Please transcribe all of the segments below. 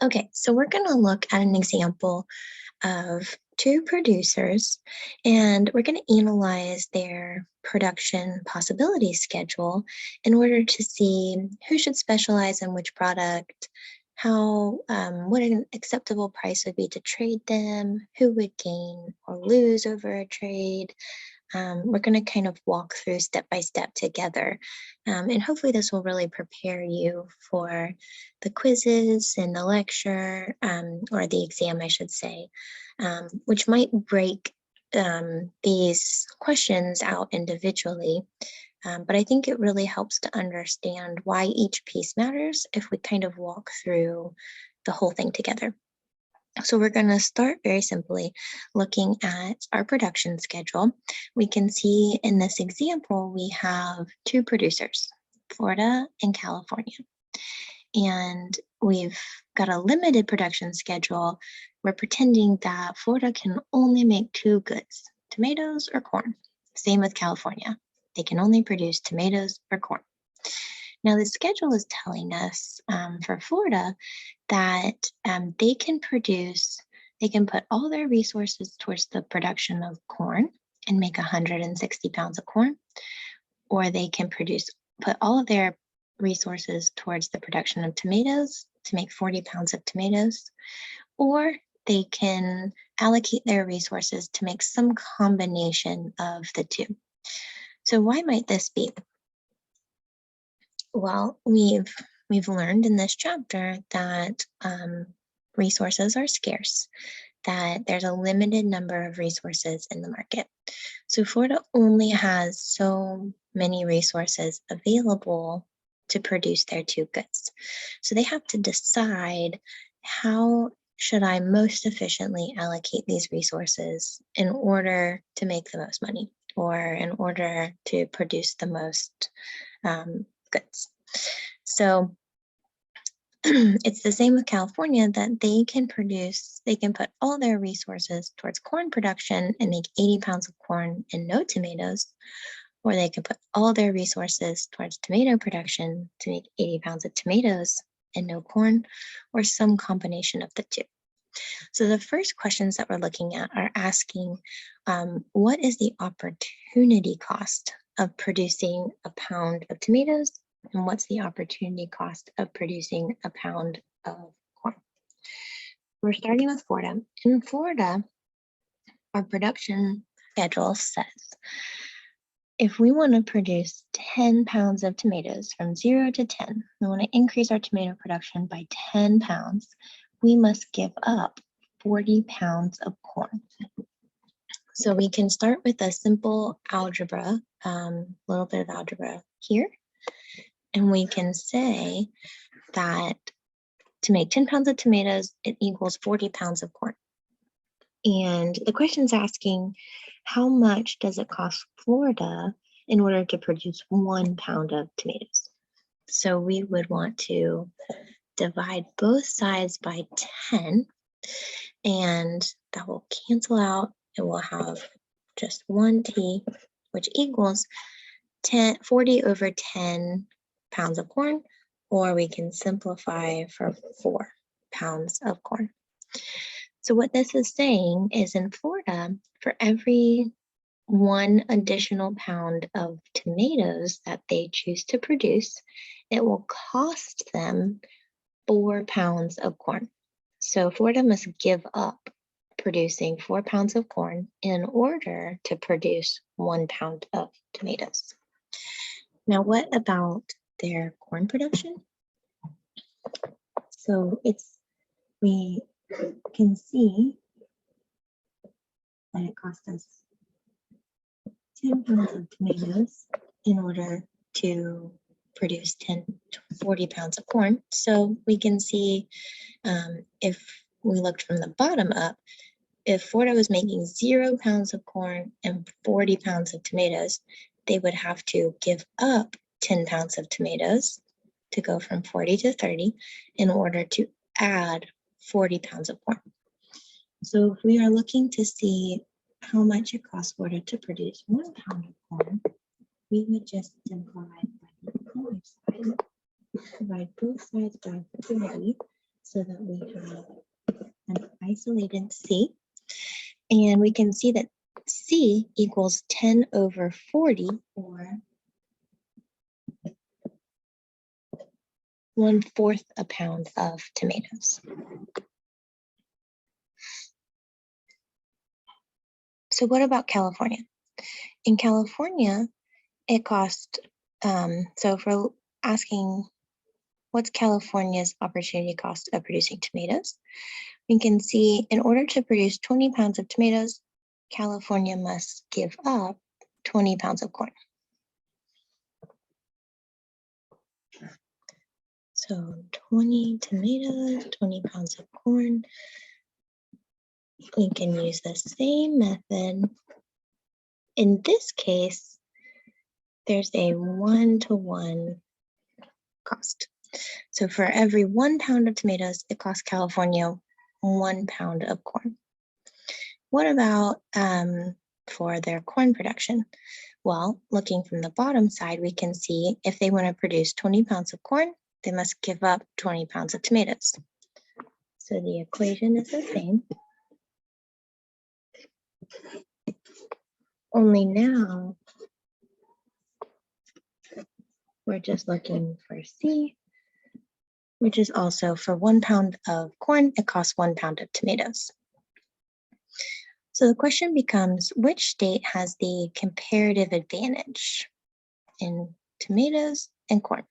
Okay, so we're going to look at an example of two producers, and we're going to analyze their production possibility schedule in order to see who should specialize in which product, what an acceptable price would be to trade them, who would gain or lose over a trade. We're going to kind of walk through step by step together. And hopefully this will really prepare you for the quizzes and the lecture, or the exam, I should say, which might break these questions out individually. But I think it really helps to understand why each piece matters if we kind of walk through the whole thing together. So we're going to start very simply looking at our production schedule. We can see in this example, we have two producers, Florida and California. And we've got a limited production schedule. We're pretending that Florida can only make two goods, tomatoes or corn. Same with California. They can only produce tomatoes or corn. Now, the schedule is telling us for Florida that they can put all their resources towards the production of corn and make 160 pounds of corn, or they can put all of their resources towards the production of tomatoes to make 40 pounds of tomatoes, or they can allocate their resources to make some combination of the two. So why might this be? Well, we've learned in this chapter that resources are scarce, that there's a limited number of resources in the market. So Florida only has so many resources available to produce their two goods. So they have to decide, how should I most efficiently allocate these resources in order to make the most money, or in order to produce the most goods. So it's the same with California, that they can put all their resources towards corn production and make 80 pounds of corn and no tomatoes, or they can put all their resources towards tomato production to make 80 pounds of tomatoes and no corn, or some combination of the two. So the first questions that we're looking at are asking, what is the opportunity cost of producing a pound of tomatoes, and what's the opportunity cost of producing a pound of corn? We're starting with Florida. In Florida, our production schedule says, if we want to produce 10 pounds of tomatoes from 0 to 10, we want to increase our tomato production by 10 pounds, we must give up 40 pounds of corn. So we can start with a simple algebra, little bit of algebra here. And we can say that to make 10 pounds of tomatoes, it equals 40 pounds of corn. And the question's asking, how much does it cost Florida in order to produce 1 pound of tomatoes? So we would want to divide both sides by 10, and that will cancel out, and we'll have just 1t, which equals 40 over 10 pounds of corn, or we can simplify for 4 pounds of corn. So what this is saying is, in Florida, for every 1 additional pound of tomatoes that they choose to produce, it will cost them 4 pounds of corn. So Florida must give up producing 4 pounds of corn in order to produce 1 pound of tomatoes. Now, what about their corn production? So we can see that it cost us 10 pounds of tomatoes in order to produce 40 pounds of corn. So we can see, if we looked from the bottom up, if Florida was making 0 pounds of corn and 40 pounds of tomatoes, they would have to give up 10 pounds of tomatoes to go from 40 to 30 in order to add 40 pounds of corn. So if we are looking to see how much it costs Florida to produce 1 pound of corn, we would just divide both sides by 30 so that we have an isolated C. And we can see that C equals 10 over 40, or 1/4 a pound of tomatoes. So what about California? In California, it costs, so if we're asking what's California's opportunity cost of producing tomatoes, we can see in order to produce 20 pounds of tomatoes, California must give up 20 pounds of corn. So 20 tomatoes, 20 pounds of corn. We can use the same method. In this case, there's a 1-to-1 cost. So for every 1 pound of tomatoes, it costs California 1 pound of corn. What about for their corn production? Well, looking from the bottom side, we can see if they want to produce 20 pounds of corn, they must give up 20 pounds of tomatoes. So the equation is the same. Only now we're just looking for C, which is also for 1 pound of corn, it costs 1 pound of tomatoes. So the question becomes, which state has the comparative advantage in tomatoes and corn?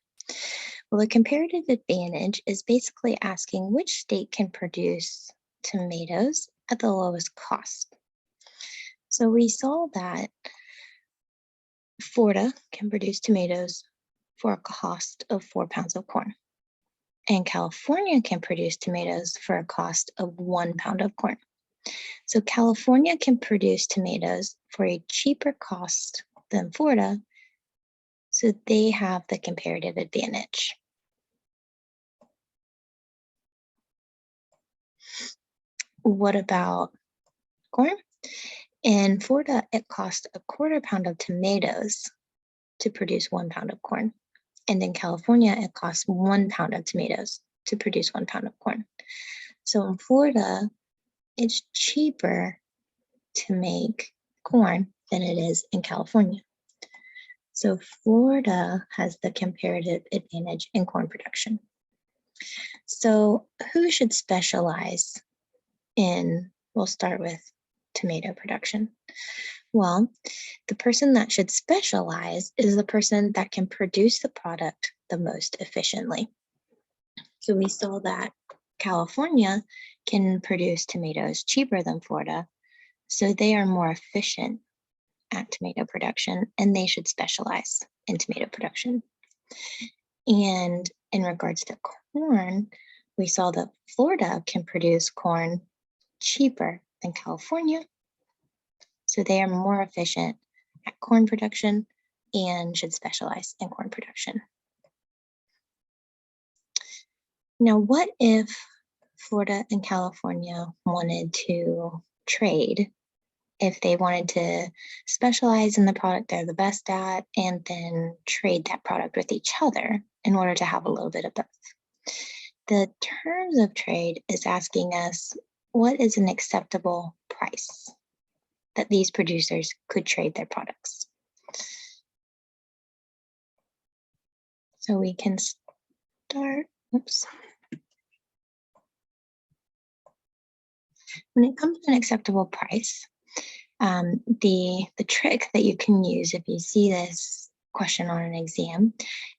Well, the comparative advantage is basically asking which state can produce tomatoes at the lowest cost. So we saw that Florida can produce tomatoes for a cost of 4 pounds of corn, and California can produce tomatoes for a cost of 1 pound of corn. So California can produce tomatoes for a cheaper cost than Florida, so they have the comparative advantage. What about corn? In Florida, it costs 1/4 pound of tomatoes to produce 1 pound of corn. And in California, it costs 1 pound of tomatoes to produce 1 pound of corn. So in Florida, it's cheaper to make corn than it is in California. So Florida has the comparative advantage in corn production. So who should specialize in, we'll start with tomato production. Well, the person that should specialize is the person that can produce the product the most efficiently. So we saw that California can produce tomatoes cheaper than Florida, so they are more efficient at tomato production, and they should specialize in tomato production. And in regards to corn, we saw that Florida can produce corn cheaper than California, so they are more efficient at corn production and should specialize in corn production. Now, what if Florida and California wanted to trade? If they wanted to specialize in the product they're the best at and then trade that product with each other in order to have a little bit of both. The terms of trade is asking us, what is an acceptable price that these producers could trade their products? So we can start, When it comes to an acceptable price, the trick that you can use if you see this question on an exam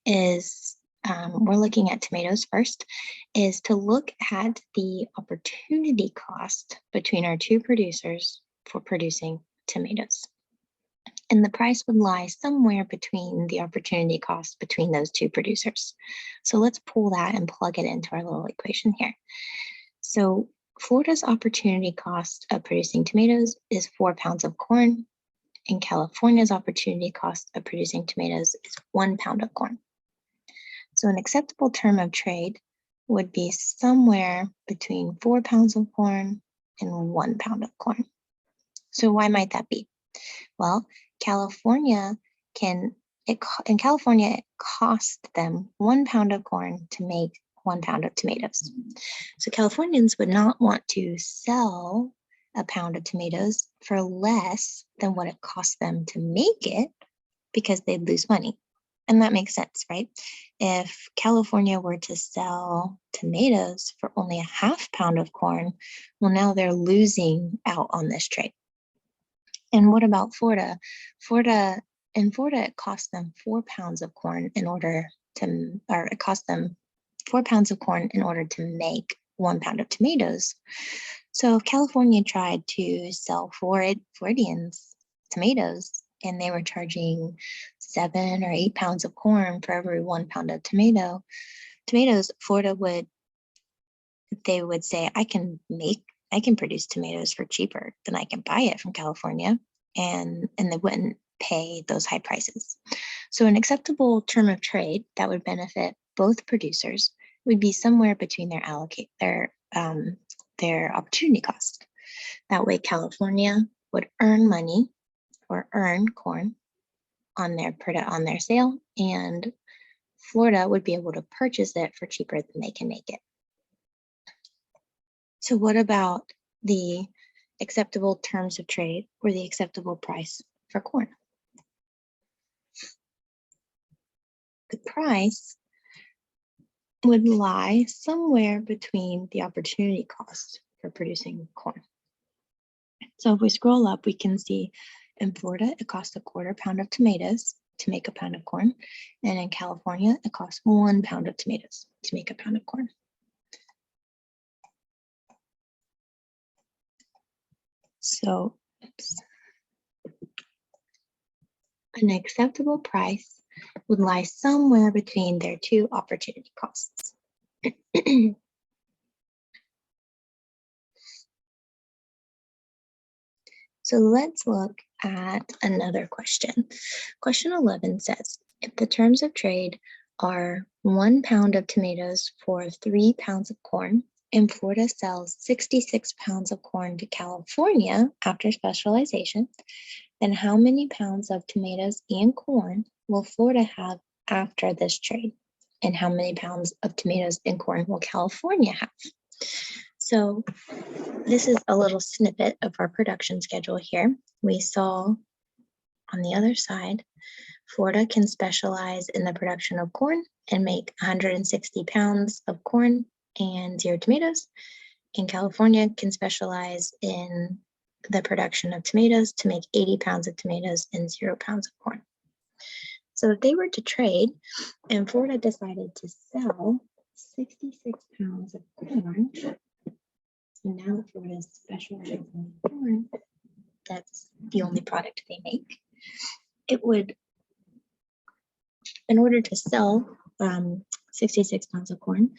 is, we're looking at tomatoes first, is to look at the opportunity cost between our two producers for producing tomatoes. And the price would lie somewhere between the opportunity cost between those two producers. So let's pull that and plug it into our little equation here. So Florida's opportunity cost of producing tomatoes is 4 pounds of corn, and California's opportunity cost of producing tomatoes is 1 pound of corn. So an acceptable term of trade would be somewhere between 4 pounds of corn and 1 pound of corn. So why might that be? Well, in California, it costs them 1 pound of corn to make 1 pound of tomatoes. So Californians would not want to sell a pound of tomatoes for less than what it costs them to make it because they'd lose money. And that makes sense, right? If California were to sell tomatoes for only a half pound of corn, well, now they're losing out on this trade. And what about Florida? In Florida, it cost them 4 pounds of corn in order to, or it cost them 4 pounds of corn in order to make 1 pound of tomatoes. So if California tried to sell Floridians tomatoes and they were charging 7 or 8 pounds of corn for every 1 pound of tomatoes, Florida would say, I can produce tomatoes for cheaper than I can buy it from California, and they wouldn't pay those high prices. So an acceptable term of trade that would benefit both producers would be somewhere between their opportunity cost. That way California would earn money or earn corn on their sale, and Florida would be able to purchase it for cheaper than they can make it. So what about the acceptable terms of trade or the acceptable price for corn? The price would lie somewhere between the opportunity cost for producing corn. So if we scroll up, we can see in Florida, it costs a 1/4 pound of tomatoes to make a pound of corn. And in California, it costs 1 pound of tomatoes to make a pound of corn. So, an acceptable price would lie somewhere between their two opportunity costs. So let's look at another question. Question 11 says, if the terms of trade are 1 pound of tomatoes for 3 pounds of corn, and Florida sells 66 pounds of corn to California after specialization, then how many pounds of tomatoes and corn will Florida have after this trade? And how many pounds of tomatoes and corn will California have? So this is a little snippet of our production schedule here. We saw on the other side, Florida can specialize in the production of corn and make 160 pounds of corn and 0 tomatoes. And California can specialize in the production of tomatoes to make 80 pounds of tomatoes and 0 pounds of corn. So if they were to trade and Florida decided to sell 66 pounds of corn, so now that Florida is specializing in corn, that's the only product they make. It would, in order to sell 66 pounds of corn,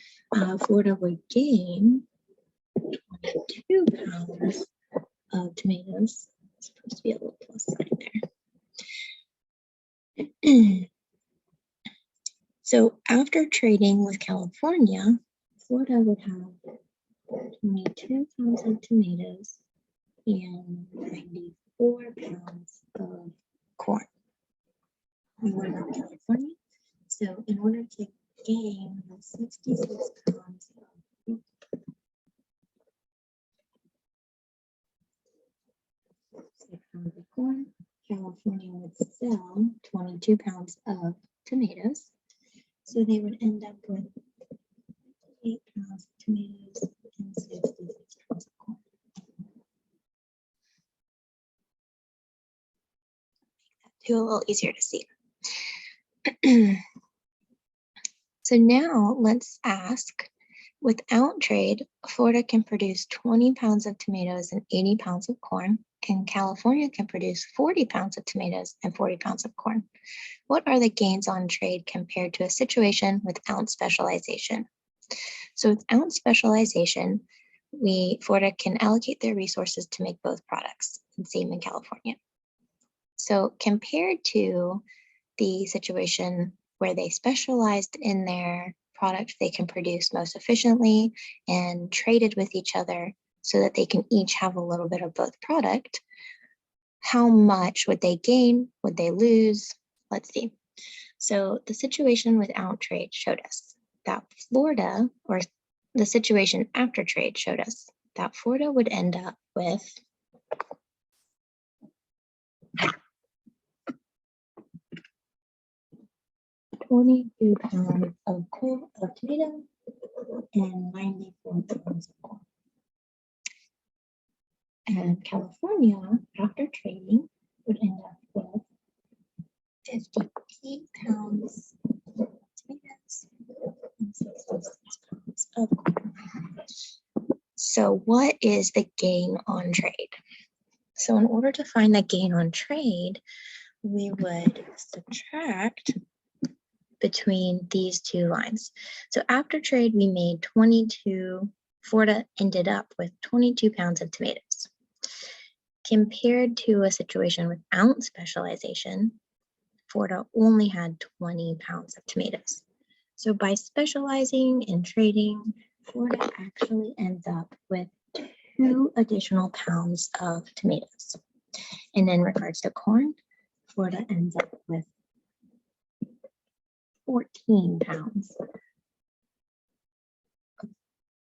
Florida would gain 22 pounds of tomatoes. It's supposed to be a little plus sign there. So after trading with California, Florida would have 22 pounds of tomatoes and 94 pounds of corn. And what about California? So in order to gain 66 pounds of corn, California would sell 22 pounds of tomatoes. So they would end up with 8 pounds of tomatoes and 66 pounds of corn. Make that a little easier to see. So now let's ask, without trade, Florida can produce 20 pounds of tomatoes and 80 pounds of corn, and California can produce 40 pounds of tomatoes and 40 pounds of corn. What are the gains on trade compared to a situation without specialization? So without specialization, Florida can allocate their resources to make both products, and same in California. So compared to the situation where they specialized in their product they can produce most efficiently and traded with each other so that they can each have a little bit of both product, how much would they gain? Would they lose? Let's see. So the situation without trade showed us that Florida, or the situation after trade showed us that Florida would end up with 22 pounds of tomato and 94 pounds of corn. And California, after trading, would end up with 58 pounds of tomatoes and 66 pounds of corn. So what is the gain on trade? So in order to find the gain on trade, we would subtract between these two lines. So after trade, we made 22, Florida ended up with 22 pounds of tomatoes. Compared to a situation without specialization, Florida only had 20 pounds of tomatoes. So by specializing and trading, Florida actually ends up with 2 additional pounds of tomatoes. And in regards to corn, Florida ends up with 14 pounds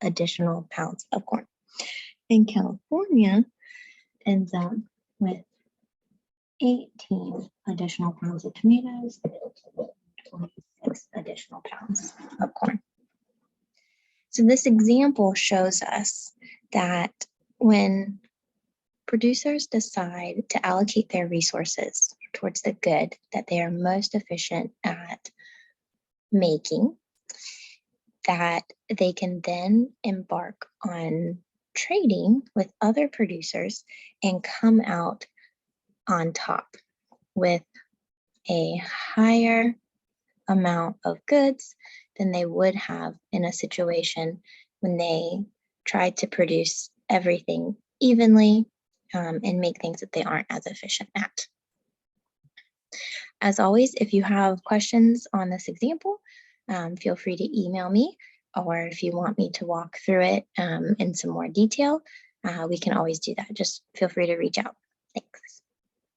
additional pounds of corn. And California ends up with 18 additional pounds of tomatoes, 26 additional pounds of corn. So this example shows us that when producers decide to allocate their resources towards the good that they are most efficient at making, that they can then embark on trading with other producers and come out on top with a higher amount of goods than they would have in a situation when they tried to produce everything evenly and make things that they aren't as efficient at. As always, if you have questions on this example, feel free to email me, or if you want me to walk through it in some more detail, we can always do that. Just feel free to reach out. Thanks.